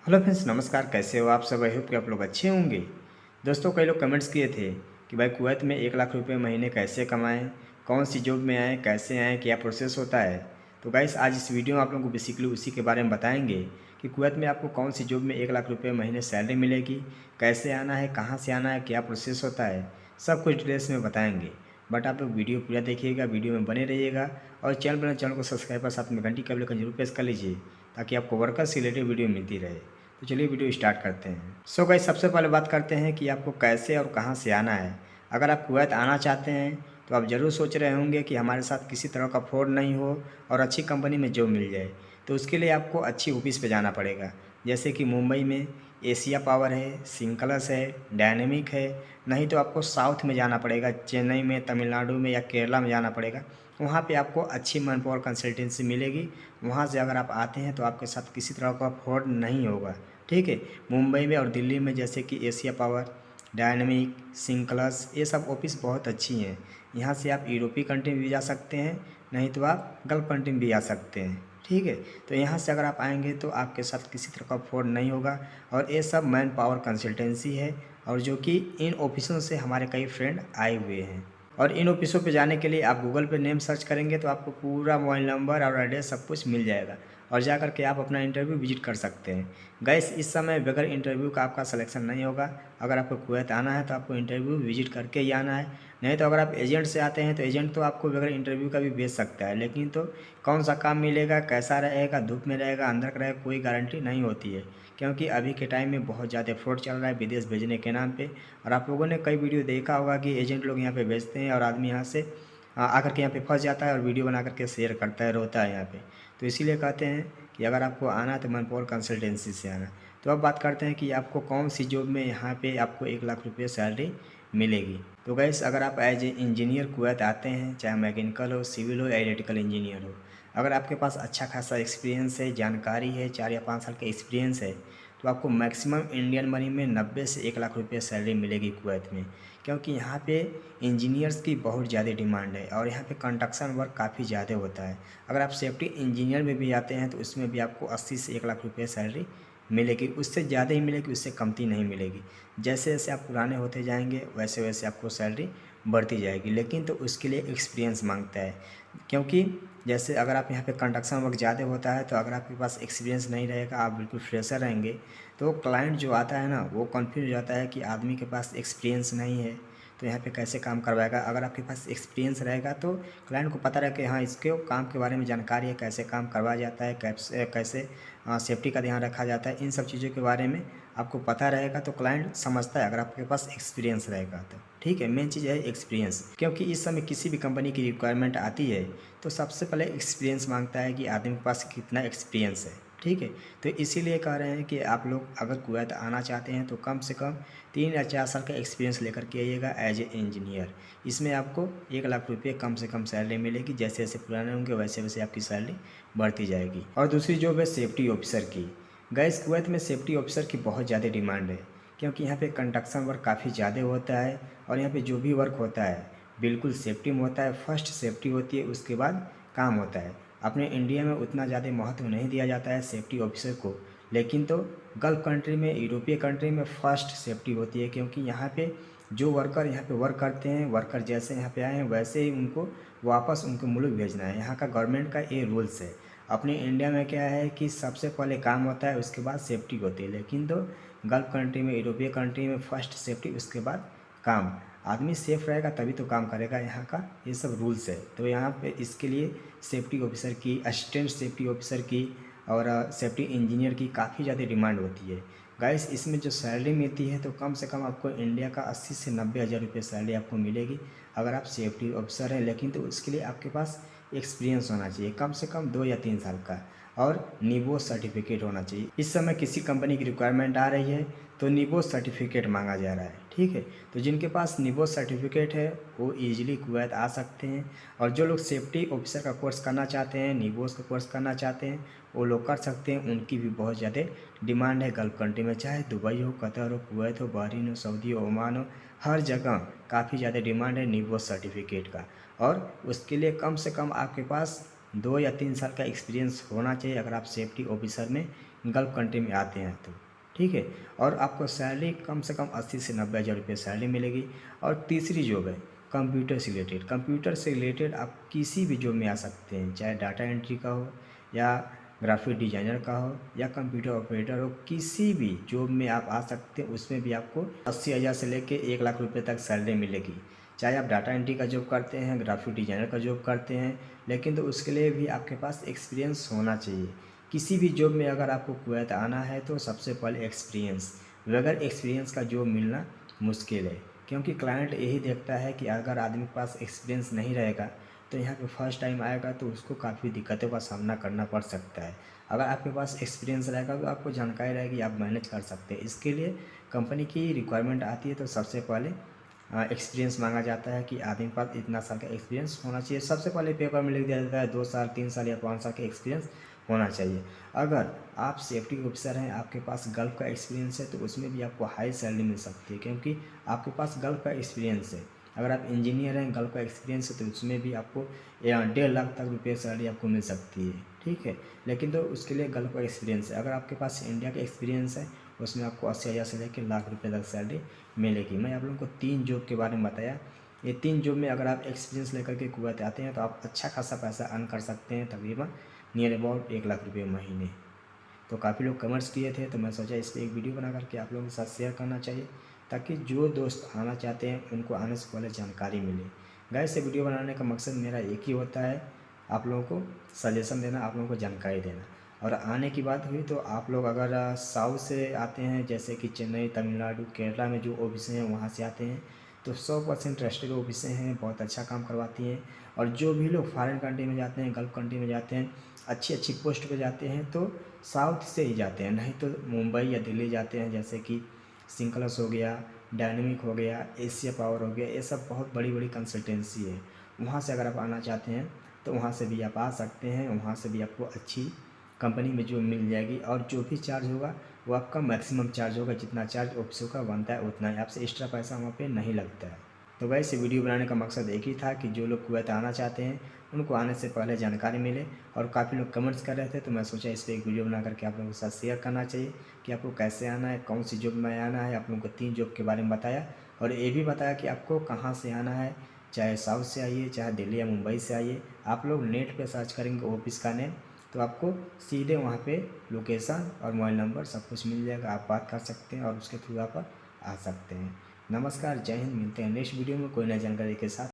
Hello friends, नमस्कार। कैसे हो आप सब? आई होप कि आप लोग अच्छे होंगे। दोस्तों, कई लोग कमेंट्स किए थे कि भाई कुवैत में 1 लाख रुपए महीने कैसे कमाएं, कौन सी जॉब में आएँ, कैसे आएँ, क्या प्रोसेस होता है। तो गाइस, आज इस वीडियो में आप लोगों को बेसिकली उसी के बारे में बताएंगे कि कुवैत में आपको कौन सी जॉब में 1 लाख रुपए महीने सैलरी मिलेगी, कैसे आना है, कहाँ से आना है, क्या प्रोसेस होता है, सब कुछ डिटेल्स में बताएंगे। बट आप लोग वीडियो पूरा देखिएगा, वीडियो में बने रहिएगा और चैनल को सब्सक्राइब और साथ में घंटी का बेल आइकन जरूर प्रेस कर लीजिए ताकि आपको वर्कर से रिलेटेड वीडियो मिलती रहे। तो चलिए वीडियो स्टार्ट करते हैं। सो गाइस, सबसे पहले बात करते हैं कि आपको कैसे और कहां से आना है। अगर आप कुवैत आना चाहते हैं तो आप ज़रूर सोच रहे होंगे कि हमारे साथ किसी तरह का फ्रॉड नहीं हो और अच्छी कंपनी में जॉब मिल जाए। तो उसके लिए आपको अच्छी ऑफिस पे जाना पड़ेगा, जैसे कि मुंबई में एशिया पावर है, सिंकलस है, डायनेमिक है। नहीं तो आपको साउथ में जाना पड़ेगा, चेन्नई में, तमिलनाडु में या केरला में जाना पड़ेगा। वहाँ पे आपको अच्छी मैन पावर कंसल्टेंसी मिलेगी। वहाँ से अगर आप आते हैं तो आपके साथ किसी तरह का फ्रॉड नहीं होगा। ठीक है। मुंबई में और दिल्ली में जैसे कि एशिया पावर, डायनेमिक, सिंक्लस, ये सब ऑफिस बहुत अच्छी हैं। यहाँ से आप यूरोपीय कंट्री में भी जा सकते हैं, नहीं तो आप गल्फ कंट्री में भी आ सकते हैं। ठीक है। तो यहाँ से अगर आप आएंगे तो आपके साथ किसी तरह का फ्रॉड नहीं होगा। और ये सब मैन पावर कंसल्टेंसी है और जो कि इन ऑफिसों से हमारे कई फ्रेंड आए हुए हैं। और इन ऑफिसों पे जाने के लिए आप गूगल पे नेम सर्च करेंगे तो आपको पूरा मोबाइल नंबर और एड्रेस सब कुछ मिल जाएगा और जा कर के आप अपना इंटरव्यू विजिट कर सकते हैं। गैस, इस समय बगैर इंटरव्यू का आपका सिलेक्शन नहीं होगा। अगर आपको कुवैत आना है तो आपको इंटरव्यू विजिट करके ही आना है। नहीं तो अगर आप एजेंट से आते हैं तो एजेंट तो आपको बगैर इंटरव्यू का भी भेज सकता है, लेकिन तो कौन सा काम मिलेगा, कैसा रहेगा, धूप में रहेगा, अंदर का रहेगा, कोई गारंटी नहीं होती है। क्योंकि अभी के टाइम में बहुत ज़्यादा फ्रॉड चल रहा है विदेश भेजने के नाम पे। और आप लोगों ने कई वीडियो देखा होगा कि एजेंट लोग यहाँ पे भेजते हैं और आदमी यहाँ से आकर के यहाँ पे फंस जाता है और वीडियो बना करके शेयर करता है, रोता है यहाँ पे। तो इसीलिए कहते हैं कि अगर आपको आना है तो मैनपावर कंसल्टेंसी से आना। तो अब बात करते हैं कि आपको कौन सी जॉब में यहाँ पे आपको 1 लाख रुपये सैलरी मिलेगी। तो गैस, अगर आप एज ए इंजीनियर कुवैत आते हैं, चाहे मैकेनिकल हो, सिविल हो या इलेक्ट्रिकल इंजीनियर हो, अगर आपके पास अच्छा खासा एक्सपीरियंस है, जानकारी है, 4 या 5 साल का एक्सपीरियंस है, तो आपको मैक्सिमम इंडियन मनी में 90 से 1 लाख रुपये सैलरी मिलेगी कुवैत में। क्योंकि यहाँ पे इंजीनियर्स की बहुत ज़्यादा डिमांड है और यहाँ पे कंस्ट्रक्शन वर्क काफ़ी ज़्यादा होता है। अगर आप सेफ्टी इंजीनियर में भी आते हैं तो उसमें भी आपको 80 से 1 लाख रुपये सैलरी मिलेगी। उससे ज़्यादा ही मिलेगी, उससे कमती नहीं मिलेगी। जैसे जैसे आप पुराने होते जाएंगे वैसे वैसे आपको सैलरी बढ़ती जाएगी, लेकिन तो उसके लिए एक्सपीरियंस मांगता है। क्योंकि जैसे अगर आप यहाँ पे कंस्ट्रक्शन वर्क ज़्यादा होता है तो अगर आपके पास एक्सपीरियंस नहीं रहेगा, आप बिल्कुल फ्रेशर रहेंगे, तो क्लाइंट जो आता है ना वो कन्फ्यूज हो जाता है कि आदमी के पास एक्सपीरियंस नहीं है तो यहाँ पे कैसे काम करवाएगा। अगर आपके पास एक्सपीरियंस रहेगा तो क्लाइंट को पता रहे कि हाँ, इसके काम के बारे में जानकारी है, कैसे काम करवाया जाता है, कैसे कैसे सेफ्टी का ध्यान रखा जाता है, इन सब चीज़ों के बारे में आपको पता रहेगा तो क्लाइंट समझता है अगर आपके पास एक्सपीरियंस रहेगा तो। ठीक है, मेन चीज़ है एक्सपीरियंस। क्योंकि इस समय किसी भी कंपनी की रिक्वायरमेंट आती है तो सबसे पहले एक्सपीरियंस मांगता है कि आदमी के पास कितना एक्सपीरियंस है। ठीक है। तो इसीलिए कह रहे हैं कि आप लोग अगर कुवैत आना चाहते हैं तो कम से कम 3 या 4 साल का एक्सपीरियंस लेकर के आइएगा एज ए इंजीनियर। इसमें आपको 1 लाख रुपये कम से कम सैलरी मिलेगी। जैसे जैसे पुराने होंगे वैसे वैसे आपकी सैलरी बढ़ती जाएगी। और दूसरी जॉब है सेफ्टी ऑफिसर की। गैस, कुवैत में सेफ्टी ऑफिसर की बहुत ज़्यादा डिमांड है क्योंकि यहाँ पे कंस्ट्रक्शन वर्क काफ़ी ज़्यादा होता है और यहाँ पे जो भी वर्क होता है बिल्कुल सेफ्टी में होता है। फर्स्ट सेफ्टी होती है, उसके बाद काम होता है। अपने इंडिया में उतना ज़्यादा महत्व नहीं दिया जाता है सेफ्टी ऑफिसर को, लेकिन तो गल्फ कंट्री में, यूरोपीय कंट्री में फर्स्ट सेफ्टी होती है। क्योंकि यहाँ पे जो वर्कर यहाँ पे वर्क करते हैं, वर्कर जैसे यहाँ पे आए हैं वैसे ही उनको वापस उनके मुल्क भेजना है। यहाँ का गवर्नमेंट का ये रूल्स है। अपने इंडिया में क्या है कि सबसे पहले काम होता है, उसके बाद सेफ्टी होती है, लेकिन तो गल्फ कंट्री में, यूरोपीय कंट्री में फर्स्ट सेफ्टी, उसके बाद काम। आदमी सेफ रहेगा तभी तो काम करेगा। यहाँ का ये सब रूल्स है। तो यहाँ पे इसके लिए सेफ्टी ऑफिसर की, असिस्टेंट सेफ्टी ऑफिसर की और सेफ्टी इंजीनियर की काफ़ी ज़्यादा डिमांड होती है। गाइस, इसमें जो सैलरी मिलती है तो कम से कम आपको इंडिया का 80 से 90 हज़ार रुपये सैलरी आपको मिलेगी अगर आप सेफ्टी ऑफिसर हैं। लेकिन तो उसके लिए आपके पास एक्सपीरियंस होना चाहिए, कम से कम 2 या 3 साल का, और नीबो सर्टिफिकेट होना चाहिए। इस समय किसी कंपनी की रिक्वायरमेंट आ रही है तो नीबो सर्टिफिकेट मांगा जा रहा है। ठीक है। तो जिनके पास नीबो सर्टिफिकेट है वो ईजिली कुवैत आ सकते हैं। और जो लोग सेफ्टी ऑफिसर का कोर्स करना चाहते हैं, नीबोस का कोर्स करना चाहते हैं, वो लोग कर सकते हैं। उनकी भी बहुत ज़्यादा डिमांड है गल्फ कंट्री में, चाहे दुबई हो, कतर हो, कुवैत हो, बहरीन हो, सऊदी हो, ओमान हो, हर जगह काफ़ी ज़्यादा डिमांड है नीबो सर्टिफिकेट का। और उसके लिए कम से कम आपके पास 2 या 3 साल का एक्सपीरियंस होना चाहिए अगर आप सेफ्टी ऑफिसर में गल्फ़ कंट्री में आते हैं तो, ठीक है। और आपको सैलरी कम से कम 80 से 90 हज़ार रुपये सैलरी मिलेगी। और तीसरी जॉब है कंप्यूटर से रिलेटेड। कंप्यूटर से रिलेटेड आप किसी भी जॉब में आ सकते हैं, चाहे डाटा एंट्री का हो या ग्राफिक डिज़ाइनर का हो या कंप्यूटर ऑपरेटर हो, किसी भी जॉब में आप आ सकते हैं। उसमें भी आपको 80,000 से लेके 1 लाख रुपये तक सैलरी मिलेगी। चाहे आप डाटा एंट्री का जॉब करते हैं, ग्राफिक डिज़ाइनर का जॉब करते हैं, लेकिन तो उसके लिए भी आपके पास एक्सपीरियंस होना चाहिए। किसी भी जॉब में अगर आपको कुवैत आना है तो सबसे पहले एक्सपीरियंस, बगैर एक्सपीरियंस का जॉब मिलना मुश्किल है, क्योंकि क्लाइंट यही देखता है कि अगर आदमी के पास एक्सपीरियंस नहीं रहेगा तो यहाँ पे फर्स्ट टाइम आएगा तो उसको काफ़ी दिक्कतों का सामना करना पड़ सकता है। अगर आपके पास एक्सपीरियंस रहेगा तो आपको जानकारी रहेगी, आप मैनेज कर सकते हैं। इसके लिए कंपनी की रिक्वायरमेंट आती है तो सबसे पहले एक्सपीरियंस मांगा जाता है कि आदमी के पास इतना साल का एक्सपीरियंस होना चाहिए। सबसे पहले पेपर में लिख दिया जाता है 2 साल 3 साल या 5 साल का एक्सपीरियंस होना चाहिए। अगर आप सेफ्टी ऑफिसर हैं, आपके पास गल्फ़ का एक्सपीरियंस है तो उसमें भी आपको हाई सैलरी मिल सकती है, क्योंकि आपके पास गल्फ़ का एक्सपीरियंस है। अगर आप इंजीनियर हैं, गल्फ़ का एक्सपीरियंस है तो उसमें भी आपको 1.5 लाख तक रुपये सैलरी आपको मिल सकती है, ठीक है। लेकिन तो उसके लिए गल्फ़ का एक्सपीरियंस है। अगर आपके पास इंडिया का एक्सपीरियंस है उसमें आपको 80,000 से लेकर लाख रुपये तक सैलरी मिलेगी। मैं आप लोगों को 3 जॉब के बारे में बताया। ये 3 जॉब में अगर आप एक्सपीरियंस लेकर के कुवैत आते हैं तो आप अच्छा खासा पैसा अर्न कर सकते हैं, तकरीबन नियर अबाउट 1 लाख रुपये महीने। तो काफ़ी लोग कमेंट्स किए थे तो मैं सोचा इस पर एक वीडियो बना करके आप लोगों के साथ शेयर करना चाहिए, ताकि जो दोस्त आना चाहते हैं उनको आने से पहले जानकारी मिले। गाइस, ये वीडियो बनाने का मकसद मेरा एक ही होता है, आप लोगों को सजेशन देना, आप लोगों को जानकारी देना। और आने की बात हुई तो आप लोग अगर साउथ से आते हैं, जैसे कि चेन्नई, तमिलनाडु, केरला में जो ऑफिसें हैं वहाँ से आते हैं तो 100% ट्रस्टेड ऑफिसें हैं, बहुत अच्छा काम करवाती हैं। और जो भी लोग फॉरेन कंट्री में जाते हैं, गल्फ़ कंट्री में जाते हैं, अच्छी अच्छी पोस्ट पे जाते हैं तो साउथ से ही जाते हैं, नहीं तो मुंबई या दिल्ली जाते हैं, जैसे कि सिंक्लस हो गया, डायनेमिक हो गया, एशिया पावर हो गया। ये सब बहुत बड़ी बड़ी कंसल्टेंसी है। वहाँ से अगर आप आना चाहते हैं तो वहाँ से भी आप आ सकते हैं। वहाँ से भी आपको अच्छी कंपनी में जो मिल जाएगी, और जो भी चार्ज होगा वो आपका मैक्सिमम चार्ज होगा। जितना चार्ज ऑफिसों का बनता है उतना ही, आपसे एक्स्ट्रा पैसा वहाँ पे नहीं लगता है। तो वैसे वीडियो बनाने का मकसद एक ही था कि जो लोग कुवैत आना चाहते हैं उनको आने से पहले जानकारी मिले। और काफ़ी लोग कमेंट्स कर रहे थे तो मैं सोचा इस पर एक वीडियो बना करके आप लोगों के साथ शेयर करना चाहिए कि आपको कैसे आना है, कौन सी जॉब में आना है। आप लोगों को 3 जॉब के बारे में बताया और ये भी बताया कि आपको कहाँ से आना है, चाहे साउथ से आइए, चाहे दिल्ली या मुंबई से आइए। आप लोग नेट पे सर्च करेंगे ऑफिस का नेम तो आपको सीधे वहाँ पे लोकेशन और मोबाइल नंबर सब कुछ मिल जाएगा। आप बात कर सकते हैं और उसके थ्रू आप आ सकते हैं। नमस्कार, जय हिंद। मिलते हैं नेक्स्ट वीडियो में कोई नई जानकारी के साथ।